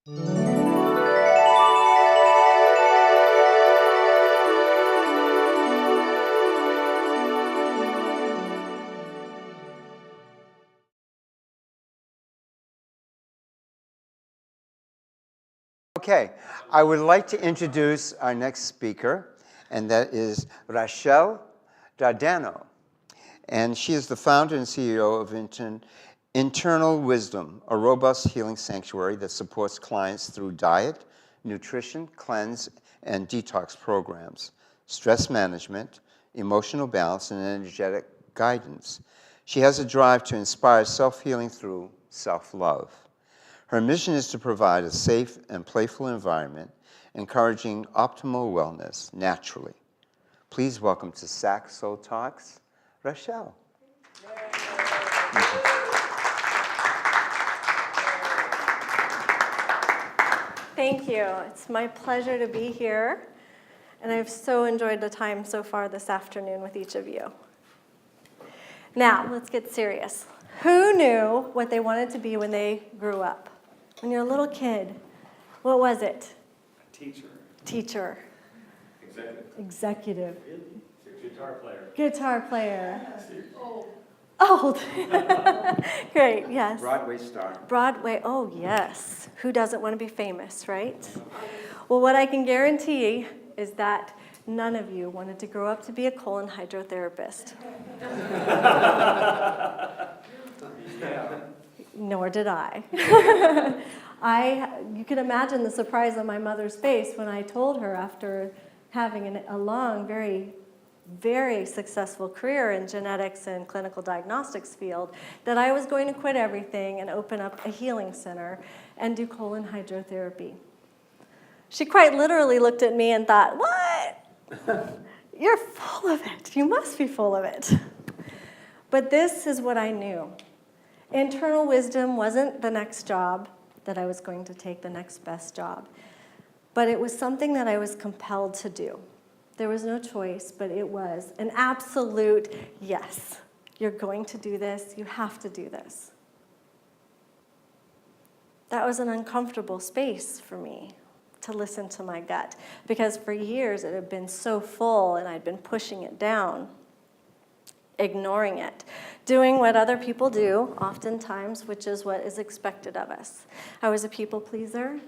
Okay, I would like to introduce our next speaker, and that is Rachael Dardano. And she is the founder and CEO of Internal Wisdom, a robust healing sanctuary that supports clients through diet, nutrition, cleanse, and detox programs, stress management, emotional balance, and energetic guidance. She has a drive to inspire self-healing through self-love. Her mission is to provide a safe and playful environment, encouraging optimal wellness naturally. Please welcome to SAC Soul Talks, Rachael. Thank you. It's my pleasure to be here, and I've so enjoyed the time so far this afternoon with each of you. Now, let's get serious. Who knew what they wanted to be when they grew up? When you're a little kid, what was it? A teacher. Teacher. Executive. Guitar player. Guitar player. Old. Great, yes. Broadway star. Broadway, oh yes. Who doesn't want to be famous, right? Well, what I can guarantee is that none of you wanted to grow up to be a colon hydrotherapist. Yeah. Nor did I. You can imagine the surprise on my mother's face when I told her, after having a long, very, very successful career in genetics and clinical diagnostics field, that I was going to quit everything and open up a healing center and do colon hydrotherapy. She quite literally looked at me and thought, "What? You're full of it. You must be full of it." But this is what I knew. Internal wisdom wasn't the next job that I was going to take, the next best job. But it was something that I was compelled to do. There was no choice, but it was an absolute yes. You're going to do this. You have to do this. That was an uncomfortable space for me to listen to my gut, because for years it had been so full and I'd been pushing it down, ignoring it, doing what other people do oftentimes, which is what is expected of us. I was a people pleaser.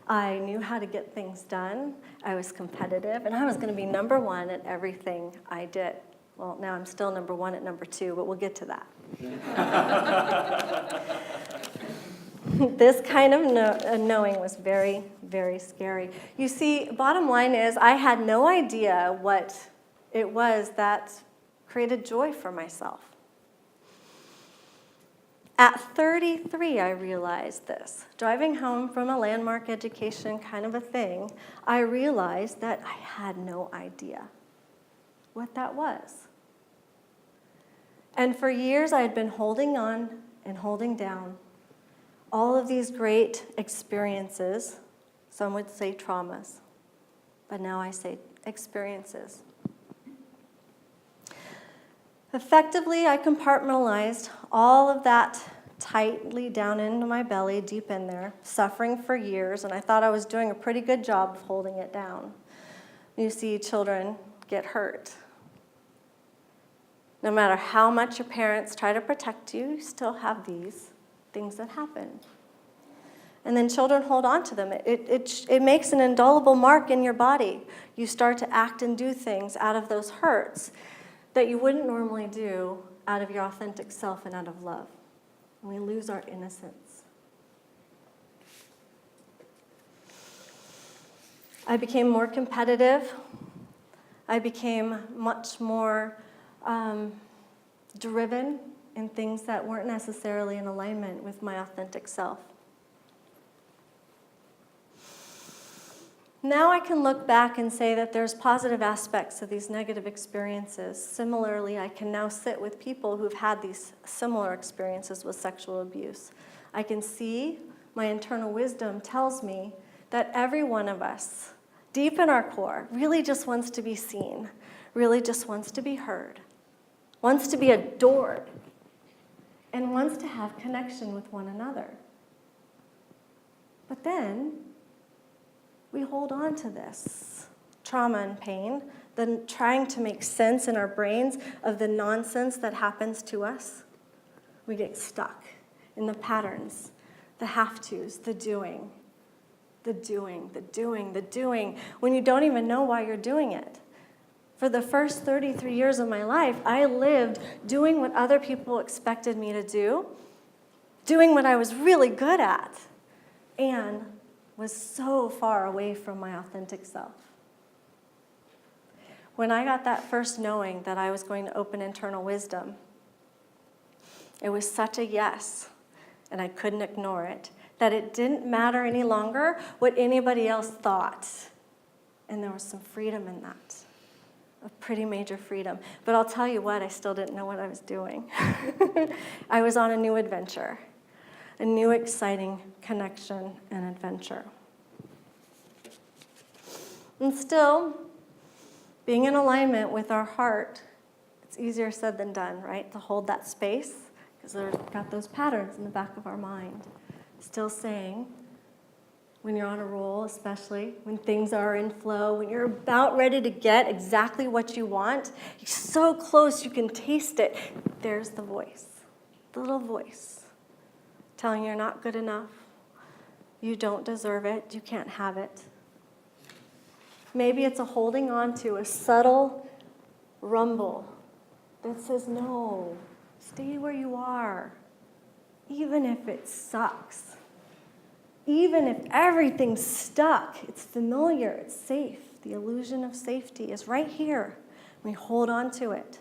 I knew how to get things done. I was competitive, and I was going to be number one at everything I did. Well, now I'm still number one at number two, but we'll get to that. This kind of knowing was very, very scary. You see, bottom line is I had no idea what it was that created joy for myself. At 33, I realized this. Driving home from a landmark education kind of a thing, I realized that I had no idea what that was. And for years, I had been holding on and holding down all of these great experiences. Some would say traumas, but now I say experiences. Effectively, I compartmentalized all of that tightly down into my belly, deep in there, suffering for years, and I thought I was doing a pretty good job of holding it down. You see children get hurt. No matter how much your parents try to protect you, you still have these things that happen. And then children hold on to them. It makes an indelible mark in your body. You start to act and do things out of those hurts that you wouldn't normally do out of your authentic self and out of love. And we lose our innocence. I became more competitive. I became much more driven in things that weren't necessarily in alignment with my authentic self. Now I can look back and say that there's positive aspects of these negative experiences. Similarly, I can now sit with people who've had these similar experiences with sexual abuse. I can see my internal wisdom tells me that every one of us, deep in our core, really just wants to be seen, really just wants to be heard, wants to be adored, and wants to have connection with one another. But then we hold on to this trauma and pain, then trying to make sense in our brains of the nonsense that happens to us. We get stuck in the patterns, the have-tos, the doing, when you don't even know why you're doing it. For the first 33 years of my life, I lived doing what other people expected me to do, doing what I was really good at, and was so far away from my authentic self. When I got that first knowing that I was going to open internal wisdom, it was such a yes, and I couldn't ignore it, that it didn't matter any longer what anybody else thought. And there was some freedom in that, a pretty major freedom. But I'll tell you what, I still didn't know what I was doing. I was on a new adventure, a new exciting connection and adventure. And still, being in alignment with our heart, it's easier said than done, right? To hold that space, because we've got those patterns in the back of our mind. Still saying, when you're on a roll, especially when things are in flow, when you're about ready to get exactly what you want, you're so close you can taste it. There's the voice, the little voice, telling you you're not good enough, you don't deserve it, you can't have it. Maybe it's a holding on to a subtle rumble that says, no, stay where you are, even if it sucks. Even if everything's stuck, it's familiar, it's safe. The illusion of safety is right here. We hold on to it.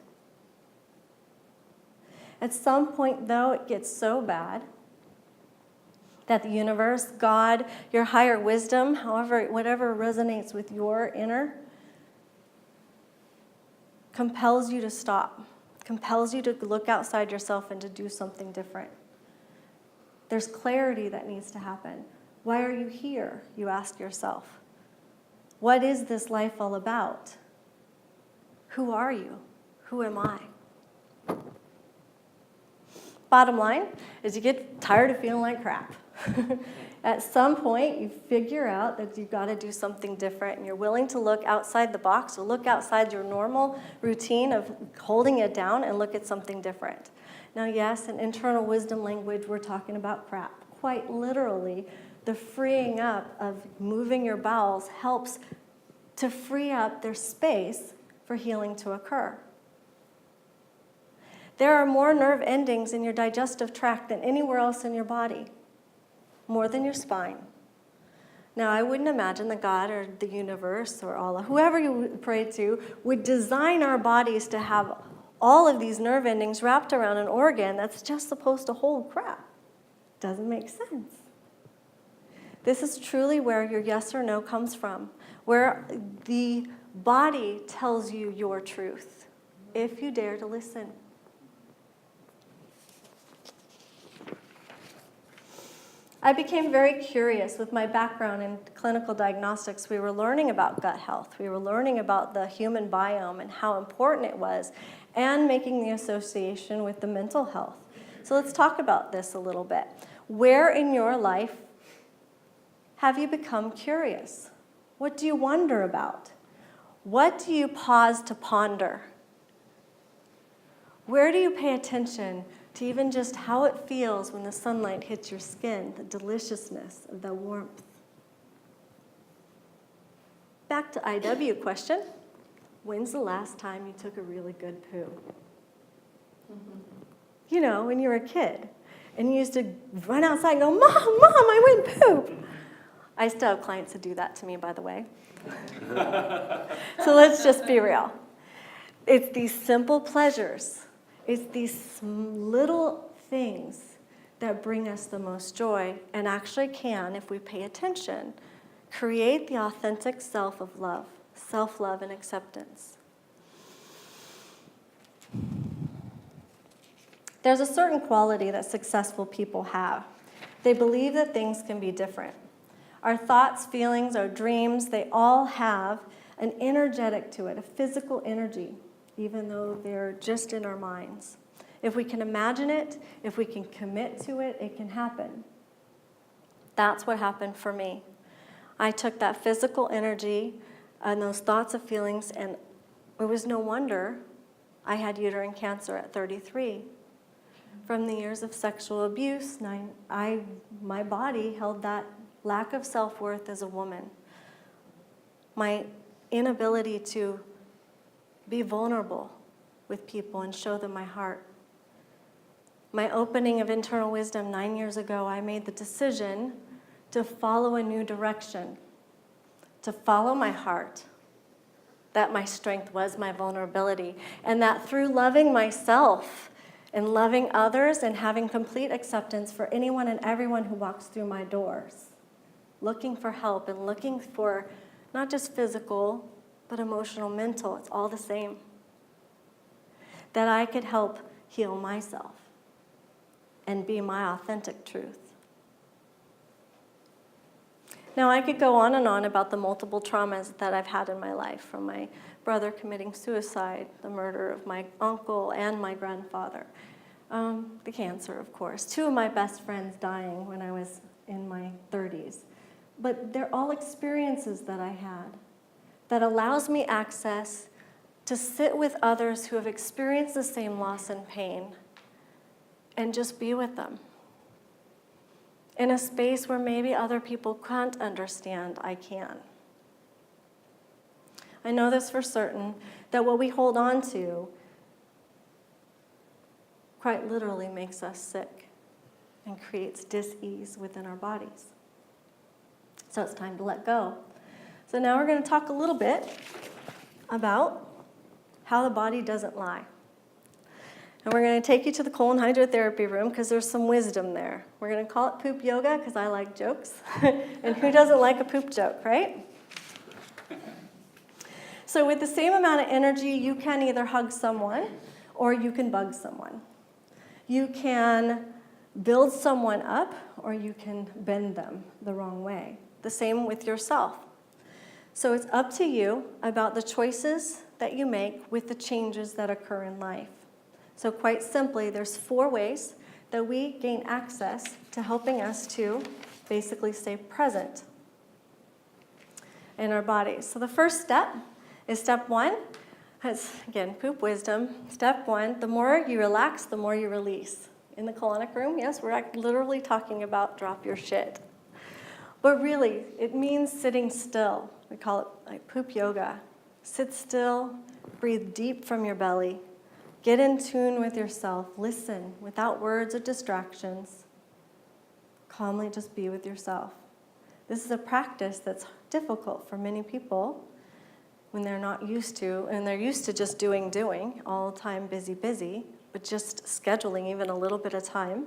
At some point, though, it gets so bad that the universe, God, your higher wisdom, whatever resonates with your inner, compels you to stop, compels you to look outside yourself and to do something different. There's clarity that needs to happen. Why are you here, you ask yourself? What is this life all about? Who are you? Who am I? Bottom line is you get tired of feeling like crap. At some point, you figure out that you've got to do something different, and you're willing to look outside the box or look outside your normal routine of holding it down and look at something different. Now, yes, in internal wisdom language, we're talking about crap. Quite literally, the freeing up of moving your bowels helps to free up their space for healing to occur. There are more nerve endings in your digestive tract than anywhere else in your body, more than your spine. Now, I wouldn't imagine that God or the universe or Allah, whoever you pray to, would design our bodies to have all of these nerve endings wrapped around an organ that's just supposed to hold crap. Doesn't make sense. This is truly where your yes or no comes from, where the body tells you your truth, if you dare to listen. I became very curious with my background in clinical diagnostics. We were learning about gut health. We were learning about the human biome and how important it was, and making the association with the mental health. So let's talk about this a little bit. Where in your life have you become curious? What do you wonder about? What do you pause to ponder? Where do you pay attention to even just how it feels when the sunlight hits your skin, the deliciousness of the warmth? Back to IW question. When's the last time you took a really good poo? You know, when you were a kid, and you used to run outside and go, Mom, I went poop. I still have clients who do that to me, by the way. So let's just be real. It's these simple pleasures. It's these little things that bring us the most joy and actually can, if we pay attention, create the authentic self of love, self-love and acceptance. There's a certain quality that successful people have. They believe that things can be different. Our thoughts, feelings, our dreams, they all have an energetic to it, a physical energy, even though they're just in our minds. If we can imagine it, if we can commit to it, it can happen. That's what happened for me. I took that physical energy and those thoughts and feelings, and it was no wonder I had uterine cancer at 33. From the years of sexual abuse, my body held that lack of self-worth as a woman. My inability to be vulnerable with people and show them my heart. My opening of internal wisdom 9 years ago, I made the decision to follow a new direction, to follow my heart, that my strength was my vulnerability, and that through loving myself and loving others and having complete acceptance for anyone and everyone who walks through my doors, looking for help and looking for not just physical, but emotional, mental, it's all the same, that I could help heal myself and be my authentic truth. Now, I could go on and on about the multiple traumas that I've had in my life, from my brother committing suicide, the murder of my uncle and my grandfather, the cancer, of course, 2 of my best friends dying when I was in my 30s. But they're all experiences that I had that allows me access to sit with others who have experienced the same loss and pain and just be with them. In a space where maybe other people can't understand, I can. I know this for certain, that what we hold on to quite literally makes us sick and creates dis-ease within our bodies. So it's time to let go. So now we're going to talk a little bit about how the body doesn't lie. And we're going to take you to the colon hydrotherapy room because there's some wisdom there. We're going to call it poop yoga because I like jokes. And who doesn't like a poop joke, right? So with the same amount of energy, you can either hug someone or you can bug someone. You can build someone up or you can bend them the wrong way. The same with yourself. So it's up to you about the choices that you make with the changes that occur in life. So quite simply, there's 4 ways that we gain access to helping us to basically stay present in our bodies. So the first step is step 1. It's, again, poop wisdom. Step 1, the more you relax, the more you release. In the colonic room, yes, we're literally talking about drop your shit. But really, it means sitting still. We call it like poop yoga. Sit still, breathe deep from your belly. Get in tune with yourself. Listen without words or distractions. Calmly just be with yourself. This is a practice that's difficult for many people when they're not used to, and they're used to just doing, all the time, busy, but just scheduling even a little bit of time.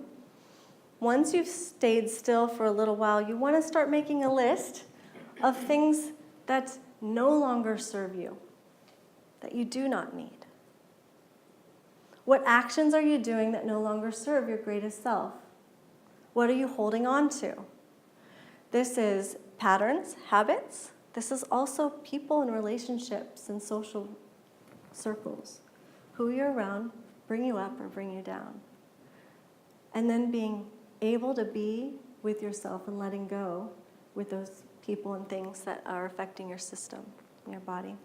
Once you've stayed still for a little while, you want to start making a list of things that no longer serve you, that you do not need. What actions are you doing that no longer serve your greatest self? What are you holding on to? This is patterns, habits. This is also people and relationships and social circles. Who you're around bring you up or bring you down. And then being able to be with yourself and letting go with those people and things that are affecting your system and your body.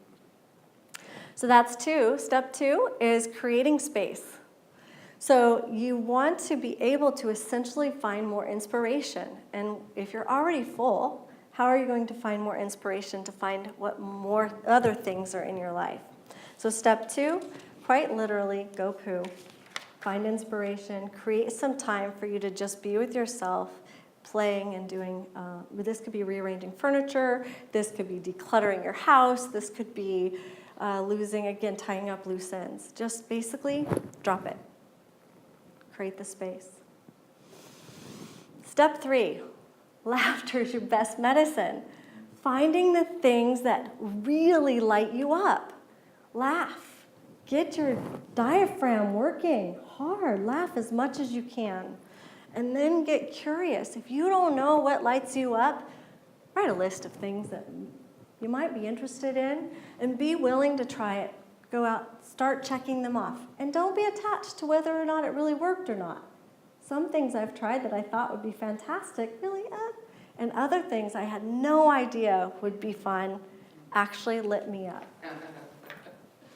So that's 2. Step 2 is creating space. So you want to be able to essentially find more inspiration. And if you're already full, how are you going to find more inspiration to find what more other things are in your life? So step 2, quite literally, go poo. Find inspiration. Create some time for you to just be with yourself, playing and doing, this could be rearranging furniture, this could be decluttering your house, this could be tying up loose ends. Just basically drop it. Create the space. Step 3, laughter is your best medicine. Finding the things that really light you up. Laugh. Get your diaphragm working hard. Laugh as much as you can. And then get curious. If you don't know what lights you up, write a list of things that you might be interested in and be willing to try it. Go out, start checking them off. And don't be attached to whether or not it really worked or not. Some things I've tried that I thought would be fantastic, really, and other things I had no idea would be fun actually lit me up.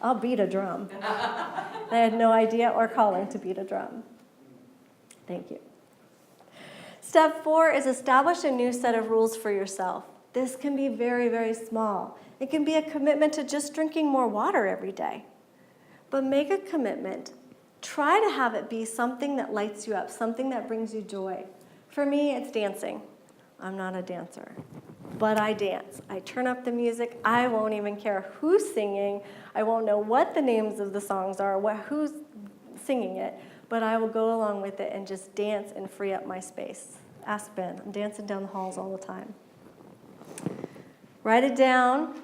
I'll beat a drum. I had no idea or calling to beat a drum. Thank you. Step 4 is establish a new set of rules for yourself. This can be very, very small. It can be a commitment to just drinking more water every day. But make a commitment. Try to have it be something that lights you up, something that brings you joy. For me, it's dancing. I'm not a dancer, but I dance. I turn up the music. I won't even care who's singing. I won't know what the names of the songs are, who's singing it, but I will go along with it and just dance and free up my space. Ask Ben. I'm dancing down the halls all the time. Write it down,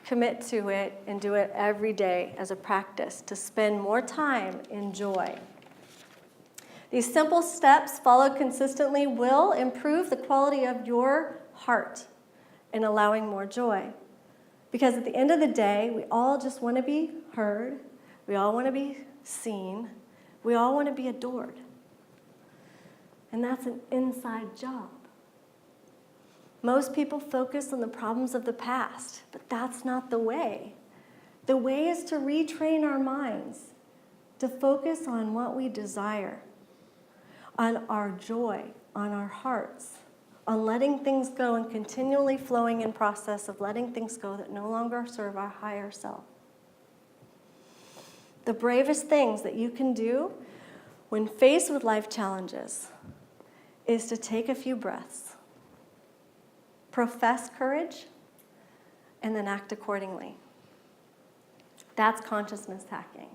commit to it, and do it every day as a practice to spend more time in joy. These simple steps, followed consistently, will improve the quality of your heart in allowing more joy. Because at the end of the day, we all just want to be heard. We all want to be seen. We all want to be adored. And that's an inside job. Most people focus on the problems of the past, but that's not the way. The way is to retrain our minds to focus on what we desire, on our joy, on our hearts, on letting things go and continually flowing in process of letting things go that no longer serve our higher self. The bravest things that you can do when faced with life challenges is to take a few breaths, profess courage, and then act accordingly. That's consciousness hacking.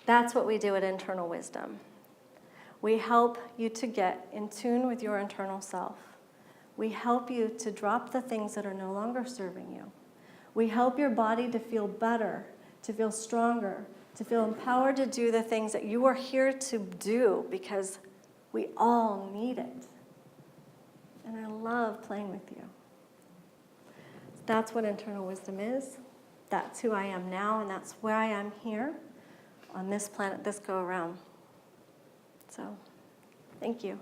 That's what we do at Internal Wisdom. We help you to get in tune with your internal self. We help you to drop the things that are no longer serving you. We help your body to feel better, to feel stronger, to feel empowered to do the things that you are here to do because we all need it. And I love playing with you. That's what Internal Wisdom is. That's who I am now, and that's where I am here on this planet, this go around. So, thank you.